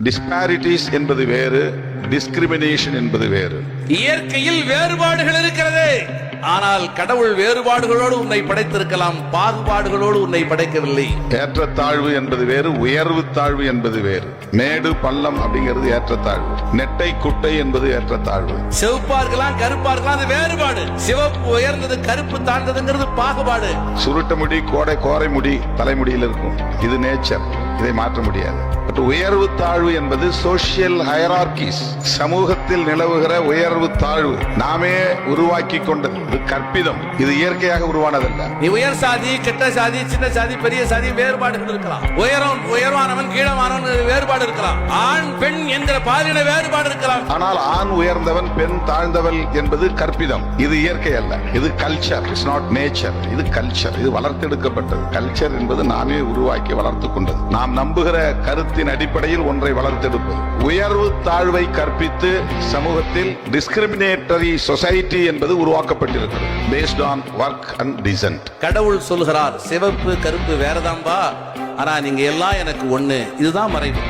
Disparities என்பது வேறு, discrimination என்பது வேறு. இயற்கையில் வேறுபாடுகள் இருக்கிறது, ஆனால் கடவுள் வேறுபாடுகளோடு உன்னை படைத்திருக்கலாம், பாகுபாடுகளோடு உன்னை படைக்கவில்லை. ஏற்றத்தாழ்வு என்பது வேறு, உயர்வு தாழ்வு என்பது வேறு. மேடு பள்ளம் அப்படிங்கிறது ஏற்றத்தாழ்வு, நெட்டை குட்டை என்பது ஏற்றத்தாழ்வு. சிவப்பா இருக்கலாம், கருப்பா இருக்கலாம், அது வேறுபாடு. சிவப்பு உயர்ந்தது, கருப்பு தாழ்ந்ததுங்கிறது பாகுபாடு. சுருட்ட முடி கோரை முடி தலைமுடியில் இருக்கும், இது நேச்சர், இதை மாற்ற முடியாது. உயர்வு தாழ்வு என்பது சோசியல் ஹைரார்கிஸ், சமூகத்தில் நிலவுகிற உயர்வு தாழ்வு நாமே உருவாக்கி கொண்டது. இது கற்பிதம், இது இயற்கையாக உருவானதல்ல. நீ உயர் சாதி, கெட்ட சாதி, சின்ன சாதி, பெரிய சாதி, வேறுபாடுகள் இருக்கலாம். உயர்வானவன் கீழமானவன் வேறுபாடு இருக்கலாம். ஆண் பெண் என்கிற பாலின வேறுபாடு இருக்கலாம். ஆனால் ஆண் உயர்ந்தவன், பெண் தாழ்ந்தவள் என்பது கற்பிதம், இது இயற்கை அல்ல. இது கல்ச்சர், இட்ஸ் நாட் நேச்சர். இது கல்ச்சர், இது வளர்த்தெடுக்கப்பட்டது. கல்ச்சர் என்பது நாமே உருவாக்கி வளர்த்து கொண்டது. நாம் நம்புகிற கருத்தின் அடிப்படையில் ஒன்றை வளர்த்தெடுப்பது. உயர்வு தாழ்வை கற்பித்து சமூகத்தில் டிஸ்கிரிமினேட்டரி சொசைட்டி என்பது உருவாக்கப்பட்டிருக்கிறது, based on work and descent. கடவுள் சொல்கிறார், சிவப்பு கருப்பு வேறதாம்பா, ஆனா நீங்க எல்லாம் எனக்கு ஒண்ணு. இதுதான் மறைவு.